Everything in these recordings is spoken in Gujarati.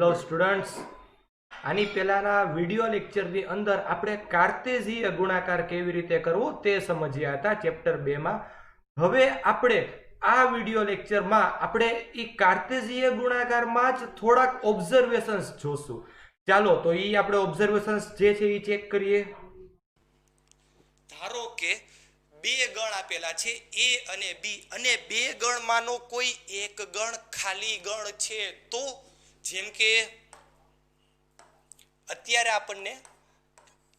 હેલો સ્ટુડન્ટ્સ, આની પહેલાના વિડિયો લેક્ચરની અંદર આપણે કાર્તેઝીય ગુણાકાર કેવી રીતે કરવો તે સમજ્યા હતા ચેપ્ટર 2 માં. હવે આપણે આ વિડિયો લેક્ચરમાં આપણે એ કાર્તેઝીય ગુણાકારમાં જ થોડાક ઓબ્ઝર્વેશન્સ જોશું. ચાલો તો એ આપણે ઓબ્ઝર્વેશન્સ જે છે એ ચેક કરીએ. ધારો કે બે ગણ આપેલા છે એ અને બી, અને બે ગણમાંનો કોઈ એક ગણ ખાલી ગણ છે, તો જેમ કે અત્યારે આપણને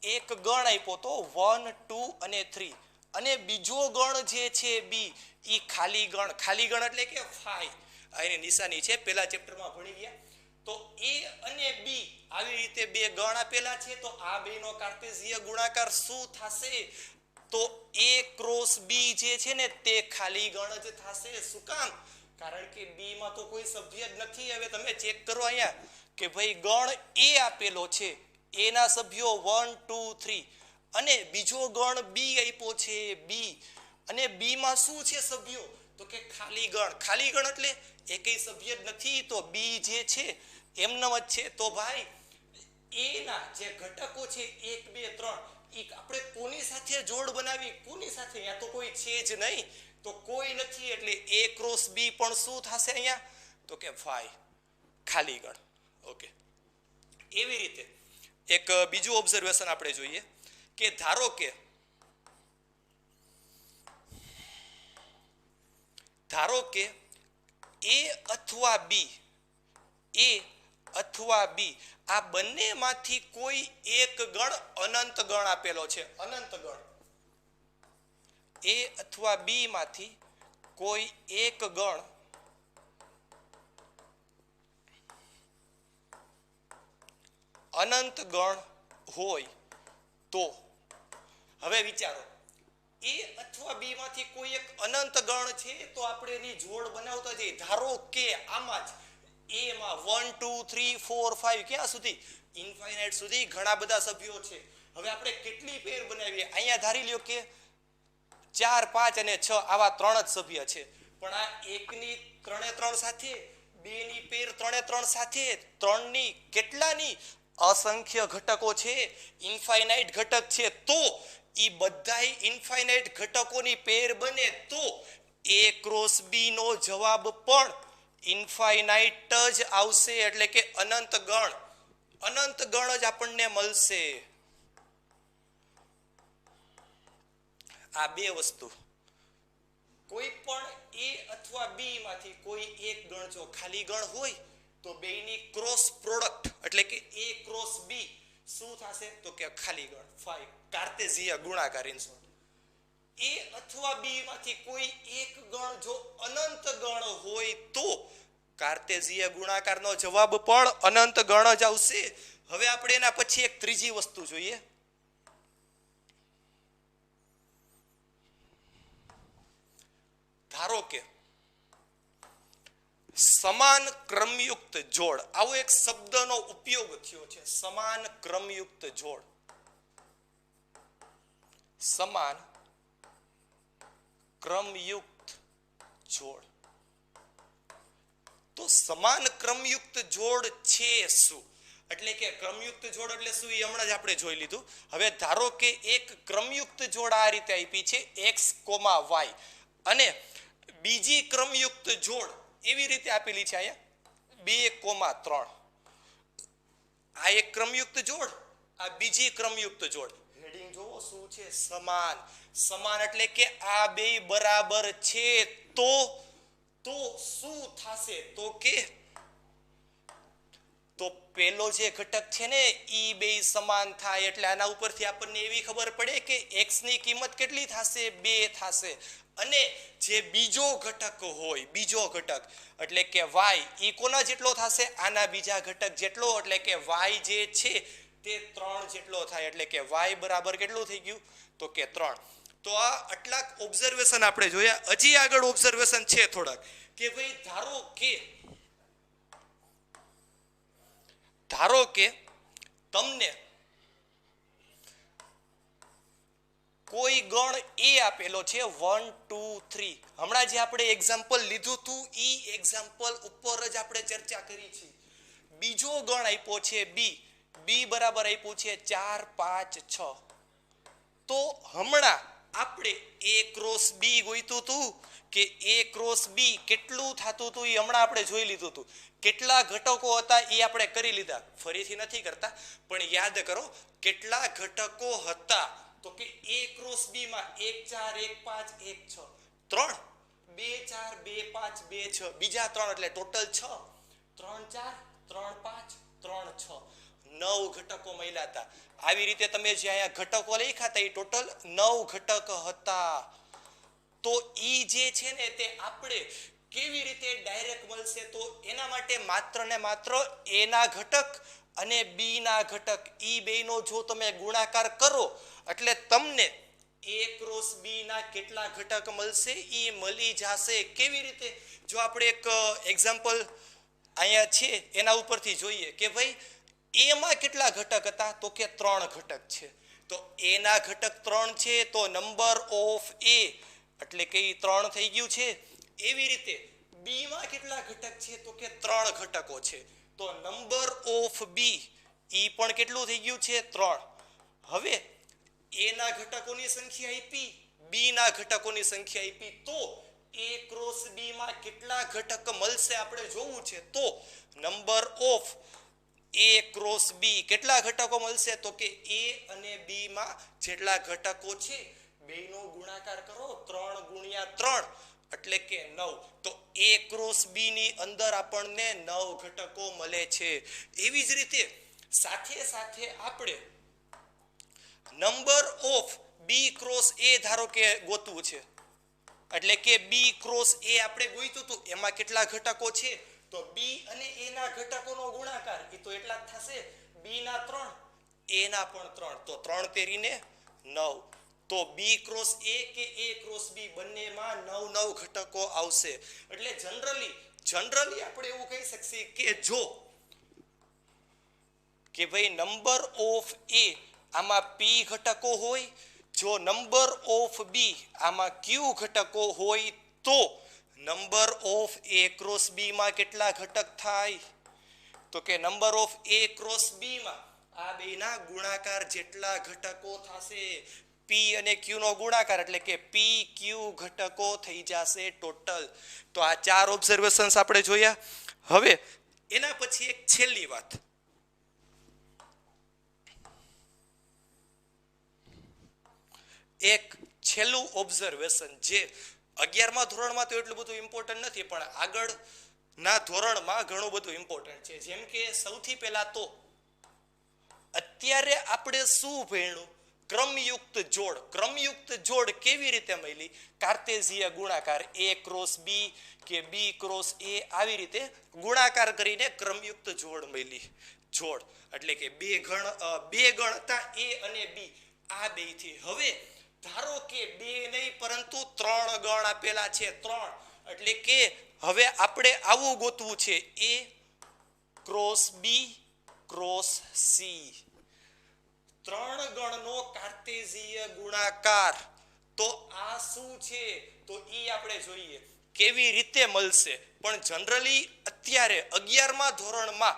એક ગણ આપ્યો તો 1 2 અને 3, અને બીજો ગણ જે છે બી એ ખાલી ગણ એટલે કે 5. એની નિશાની છે, પહેલા ચેપ્ટરમાં ભણી ગયા. તો એ અને બી આવી રીતે બે ગણ આપેલા છે, તો આ બેનો કાર્તેઝીય ગુણાકાર શું થશે? તો a ક્રોસ બી જે છે ને તે ખાલી ગણ જ થશે. શું કામ? કારણ કે બી માં તો કોઈ સભ્ય જ નથી. હવે તમે ચેક કરો અહીંયા કે ભાઈ ગણ એ આપેલો છે, એના સભ્યો 1 2 3, અને બીજો ગણ બી આપ્યો છે બી, અને બી માં શું છે સભ્યો? તો કે ખાલી ગણ એટલે એકેય સભ્ય જ નથી, તો બી જે છે એમનેમ જ છે. તો ભાઈ એના જે ઘટકો છે 1 2 3, આપણે કોની સાથે જોડ બનાવી? કોની સાથે? અહીંયા તો કોઈ છે જ નહીં, તો કોઈ નથી, એટલે a ક્રોસ બી પણ શું થશે અહીંયા? તો કે 5 ખાલી ગણ. ઓકે, એવી રીતે એક બીજું ઓબ્ઝર્વેશન આપણે જોઈએ કે ધારો કે a અથવા બી આ બંનેમાંથી કોઈ એક ગણ અનંત ગણ આપેલો છે. અનંત ગણ a અથવા બી માંથી કોઈ એક ગણ અનંત ગણ હોય તો, હવે વિચારો, એ અથવા બી માંથી કોઈ એક અનંત ગણ છે, તો આપણે એની જોડ બનાવતા જઈએ. ધારો કે આમાં જ એ માં 1 2 3 4 5 ક્યાં સુધી? ઇન્ફાઇનાઇટ સુધી ઘણા બધા સભ્યો છે. હવે આપણે કેટલી પેર બનાવીએ? અહીંયા ધારી લ્યો કે 4 5 અને 6 આવા 3 જ સભ્ય છે, પણ આ એકની 3 3 સાથે, બે ની પેર 3 3 સાથે, 3 ની કેટલાની? અસંખ્ય ઘટકો છે, ઇન્ફાઇનાઇટ ઘટક છે. તો ઈ બધાય ઇન્ફાઇનાઇટ ઘટકોની પેર બને, તો a ક્રોસ બી નો જવાબ પણ ઇન્ફાઇનાઇટ જ આવશે, એટલે કે અનંત ગણ જ આપણને મળશે. આ બે વસ્તુ, કોઈ પણ a અથવા બી માંથી કોઈ એક ગણ જો ખાલી ગણ હોય તો બેયની ક્રોસ પ્રોડક્ટ એટલે કે a ક્રોસ બી શું થશે? તો કે ખાલી ગણ 5. કાર્તેઝીય ગુણાકાર ઇન શોર્ટ. a અથવા બી માંથી કોઈ એક ગણ જો અનંત ગણ હોય તો કાર્તેઝીય ગુણાકારનો જવાબ પણ અનંત ગણ જ આવશે. હવે આપણે એના પછી એક ત્રીજી વસ્તુ જોઈએ. ધારો કે સમાન ક્રમયુક્ત જોડ, આવો એક શબ્દનો ઉપયોગ થયો છે. સમાન ક્રમયુક્ત જોડ. સમાન ક્રમયુક્ત જોડ. તો સમાન ક્રમયુક્ત જોડ છે શું? એટલે કે ક્રમયુક્ત જોડ એટલે શું? એ હમણાં જ આપણે જોઈ લીધું. હવે ધારો કે એક ક્રમયુક્ત જોડ આ રીતે આપી છે x, y, અને બીજી ક્રમયુક્ત જોડ એવી રીતે આપેલી છે અહીંયા 2, 3. આ એક ક્રમયુક્ત જોડ, આ બીજી ક્રમયુક્ત જોડ. હેડિંગ જોવો શું છે? સમાન એટલે કે આ બે બરાબર છે. તો શું થશે? તો પેલો જે ઘટક છે ને ઈ બે સમાન થાય, એટલે આના ઉપરથી આપણને એવી ખબર પડે કે x ની કિંમત કેટલી થશે? 2 થશે. અને જે બીજો ઘટક હોય, બીજો ઘટક એટલે કે y, ઈ કોના જેટલો થશે? આના બીજા ઘટક જેટલો, એટલે કે y જે છે તે 3 જેટલો થાય, એટલે કે y બરાબર કેટલું થઈ ગયું? તો કે 3. તો આ આટલાક ઓબ્ઝર્વેશન આપણે જોયા. હજી આગળ ઓબ્ઝર્વેશન છે થોડાક, કે ભાઈ ધારો કે તમને કોઈ ગણ એ આપેલો છે 1 2 3. હમણાં જે આપણે એક્ઝામ્પલ લીધું હતું ઈ એક્ઝામ્પલ ઉપર જ આપણે ચર્ચા કરી છે. બીજો ગણ આપ્યો છે બી બરાબર આપ્યું છે 4 5 6. તો હમણાં આપણે a ક્રોસ b ગોઈતું હતું કે a ક્રોસ b કેટલું થતું હતું એ હમણાં આપણે જોઈ લીધું હતું. કેટલા ઘટકો હતા એ આપણે કરી લીધા, ફરીથી નથી કરતા પણ યાદ કરો કેટલા ઘટકો હતા. તો કે a ક્રોસ b માં 1 4 1 5 1 6 3 2 4 2 5 2 6 બીજા 3 એટલે ટોટલ 6 3 4 3 5 3 6 9 ઘટકો મળ્યા હતા. આવી રીતે તમે જે અહીંયા ઘટકો લખ્યા હતા એ ટોટલ 9 ઘટક હતા. તો ઈ જે છે ને તે આપણે કેવી રીતે ડાયરેક્ટ મળશે? તો એના માટે માત્ર ને માત્ર a ના ઘટક અને b ના ઘટક ઈ બેનો જો તમે ગુણાકાર કરો એટલે તમને a ક્રોસ b ના કેટલા ઘટક મળશે ઈ મળી જશે. કેવી રીતે? જો આપણે એક એક્ઝામ્પલ અહીંયા છે એના ઉપરથી જોઈએ કે ભાઈ a માં કેટલા ઘટક હતા? તો કે 3 ઘટક છે. તો a ના ઘટક 3 છે તો નંબર ઓફ a એટલે કે 3 થઈ ગયું છે. એવી રીતે b માં કેટલા ઘટક છે? તો કે 3 ઘટકો છે. તો નંબર ઓફ b ઈ પણ કેટલું થઈ ગયું છે? 3. હવે a ના ઘટકોની સંખ્યા આપી, b ના ઘટકોની સંખ્યા આપી, તો a ક્રોસ b માં કેટલા ઘટક મળશે આપણે જોવું છે. તો number of a cross b કેટલા ઘટકો મળશે? તો કે a અને b માં જેટલા ઘટકો છે બેનો ગુણાકાર કરો 3 ગુણ્યા 3 એટલે કે 9. તો a ક્રોસ b ની અંદર આપણને 9 ઘટકો મળે છે. એવી જ રીતે સાથે સાથે આપણે number of b cross a ધારો કે ગોતવું છે એટલે કે b ક્રોસ a આપણે ગોઈતું હતું એમાં કેટલા ઘટકો છે? તો b અને a ના ઘટકોનો ગુણાકાર એ તો એટલા જ થશે. b ના 3 a ના પણ 3 તો 3 તેરીને 9. તો b ક્રોસ a કે a ક્રોસ b બંનેમાં 9 9 ઘટકો આવશે. એટલે જનરલી આપણે એવું કહી શકીએ કે જો કે ભાઈ નંબર ઓફ a આમાં p ઘટકો હોય, જો નંબર ઓફ b આમાં q ઘટકો હોય તો number of a cross b માં કેટલા ઘટક થાય? તો કે number of a cross b માં આ બેના ગુણાકાર જેટલા ઘટકો થશે. p અને q નો ગુણાકાર એટલે કે p q ઘટકો થઈ જશે ટોટલ. તો આ 4 ઓબ્ઝર્વેશન્સ આપણે જોયા. હવે એના પછી એક છેલ્લી વાત, એક છેલ્લું ઓબ્ઝર્વેશન જે 11મા ધોરણમાં તો એટલું બધું ઇમ્પોર્ટન્ટ નથી પણ આગળના ધોરણમાં ઘણું બધું ઇમ્પોર્ટન્ટ છે. જેમ કે સૌથી પહેલા તો અત્યારે આપણે શું ભણ્યું? ક્રમયુક્ત જોડ કેવી રીતે મળી? કાર્તેઝીય ગુણાકાર a ક્રોસ b કે b ક્રોસ a આવી રીતે ગુણાકાર કરીને ક્રમયુક્ત જોડ મળી. જોડ એટલે કે બે ગણ હતા a અને b આ બે થી. હવે ધારો કે બે નહીં પરંતુ 3 ગણ આપેલા છે 3 એટલે કે હવે આપણે આવું ગોતવું છે a cross b cross c. 3 ગણનો કાર્તેઝીય ગુણાકાર. તો આ શું છે? તો ઈ આપણે જોઈએ કેવી રીતે મળશે. પણ જનરલી અત્યારે 11મા ધોરણમાં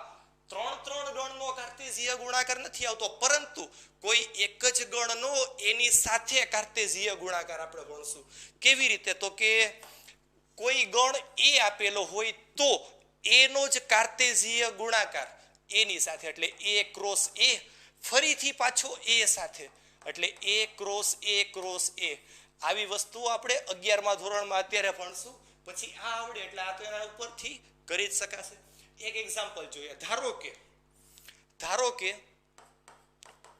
3 ગણનો કાર્તેઝીય ગુણાકાર નથી આવતો પરંતુ કોઈ એક જ ગણનો એની સાથે કાર્તેઝીય ગુણાકાર આપણે ગણશું. કેવી રીતે? તો કે કોઈ ગણ a આપેલો હોય તો એનો જ કાર્તેઝીય ગુણાકાર એની સાથે એટલે a ક્રોસ a ફરીથી પાછો a સાથે એટલે a ક્રોસ a. આવી વસ્તુઓ આપણે 11મા ધોરણમાં અત્યારે ભણશું. પછી આ આવડે એટલે આ તો એના ઉપરથી કરી જ શકાશે. એક એક્ઝામ્પલ જોઈએ. ધારો કે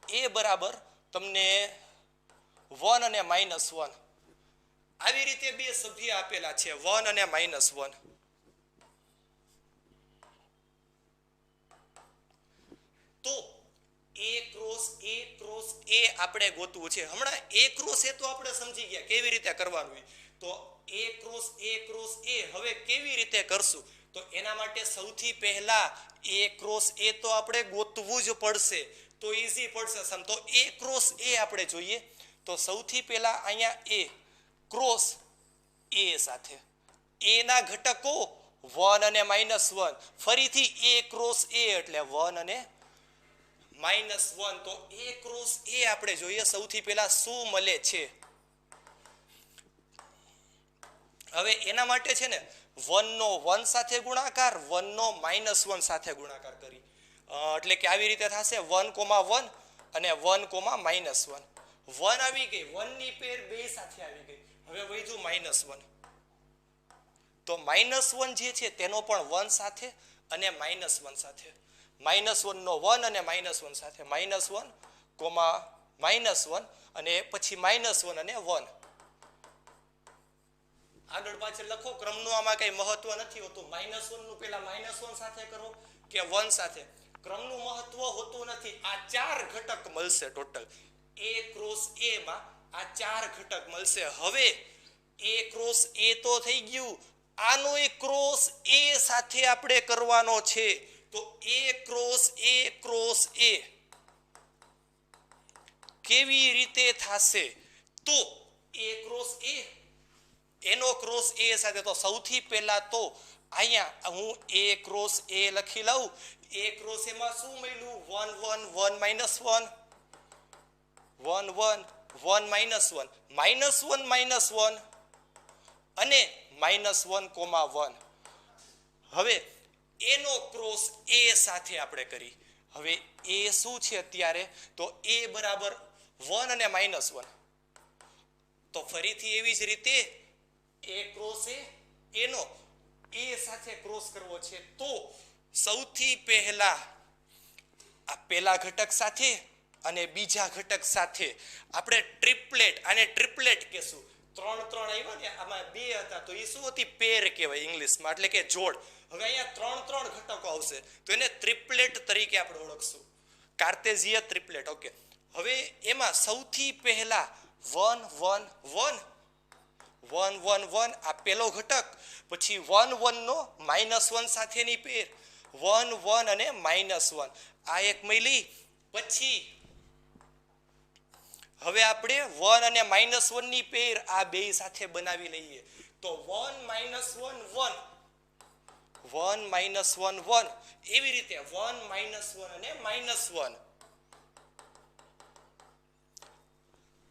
a બરાબર તમને 1 અને -1 આવી રીતે બે સભ્ય આપેલા છે 1 અને -1. તો a ક્રોસ a આપણે ગોતવું છે. હમણાં a ક્રોસ a તો આપણે સમજી ગયા કેવી રીતે કરવાનું. તો a ક્રોસ a હવે કેવી રીતે કરશું? તો એના માટે સૌથી પહેલા a ક્રોસ a તો આપણે ગોતવું જ પડશે. તો ઈઝી પડશે સમ. તો a ક્રોસ a આપણે જોઈએ તો સૌથી પહેલા અહીંયા a ક્રોસ a સાથે a ના ઘટકો 1 અને -1 ફરીથી A ક્રોસ A એટલે 1 અને -1 તો A ક્રોસ A આપણે જોઈએ સૌથી પહેલા શું મળે છે હવે એના માટે છે ને 1 નો 1 સાથે ગુણાકાર 1 નો -1 સાથે ગુણાકાર કરી એટલે કે આવી રીતે થશે 1,1 અને 1,-1 1 આવી ગઈ 1 ની પેર બે સાથે આવી ગઈ હવે વધ્યું -1 તો -1 જે છે તેનો પણ 1 સાથે અને -1 સાથે -1 નો 1 અને -1 સાથે -1, -1 અને પછી -1 અને 1 આગળ પાછળ લખો ક્રમનું આમાં કઈ મહત્વ નથી હોતું -1 નું પેલા -1 સાથે કરો કે 1 સાથે ક્રમનું મહત્વ હોતું નથી આ ચાર ઘટક મળશે ટોટલ A ક્રોસ A માં આ ચાર ઘટક મળશે હવે A ક્રોસ A તો થઈ ગયું આનો એક ક્રોસ A સાથે આપણે કરવાનો છે તો A ક્રોસ A કેવી રીતે થશે તો A ક્રોસ A એનો ક્રોસ A સાથે તો સૌથી પહેલા તો અહીંયા હું A ક્રોસ A લખી લઉં A ક્રોસ A માં શું મળ્યું 1 1 1 -1 1 1 1 -1 -1 અને -1,1 હવે એનો ક્રોસ A સાથે આપણે કરી હવે A શું છે અત્યારે તો A બરાબર 1 અને -1 તો ફરીથી એવી જ રીતે A ક્રોસ A એનો A સાથે ક્રોસ કરવો છે તો સૌથી પહેલા આ પહેલા ઘટક સાથે અને બીજા ઘટક સાથે આપણે ટ્રિપલેટ આને ટ્રિપલેટ કહેશું 3 3 આવ્યા ને આમાં બે હતા તો એ શું હતી પેર કહેવાય ઇંગ્લિશમાં એટલે કે જોડ હવે અહીંયા 3 3 ઘટકો આવશે તો એને ટ્રિપલેટ તરીકે આપણે ઓળખશું કાર્ટેઝિયન ટ્રિપલેટ ઓકે હવે એમાં સૌથી પહેલા 1 1 1 1 1 1 આ પહેલો ઘટક પછી 1 1 નો -1 સાથેની પેર 1 1 અને -1 આ એક મળી પછી હવે આપણે 1 અને -1 ની પેર આ બે સાથે બનાવી લઈએ તો 1 -1 1 1 -1 1 એવી રીતે 1 -1 અને -1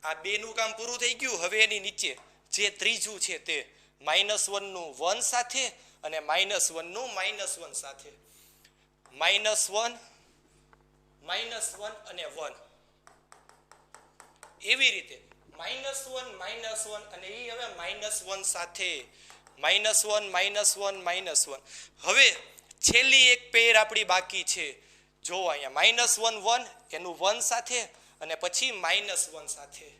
આ બે નું કામ પૂરું થઈ ગયું હવે એની નીચે જે ત્રીજું છે તે -1 નું 1 સાથે અને -1 નું -1 સાથે -1 અને 1 એવી રીતે -1 અને એ હવે -1 સાથે -1 હવે છેલ્લી એક પેર આપણી બાકી છે જો અહીંયા -1 1 એનું 1 સાથે અને પછી -1 સાથે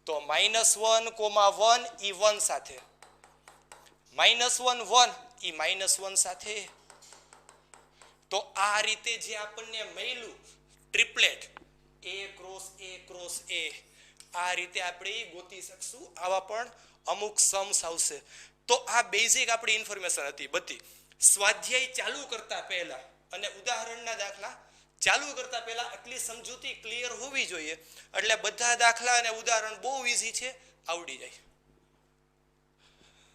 તો -1, 1 ઈ 1 સાથે -1 1 ઈ -1 સાથે તો આ રીતે જે આપણને મળ્યું ટ્રિપલેટ A ક્રોસ A આ રીતે આપણે ગોતી શકશું આવા પણ અમુક સમ્સ આવશે તો આ બેઝિક આપણી ઇન્ફોર્મેશન હતી બધી સ્વાધ્યાય ચાલુ કરતા પહેલા અને ઉદાહરણના દાખલા ચાલુ કરતા પહેલા આટલી સમજૂતી ક્લિયર હોવી જોઈએ એટલે બધા દાખલા અને ઉદાહરણ બહુ ઈઝી છે આવડી જાય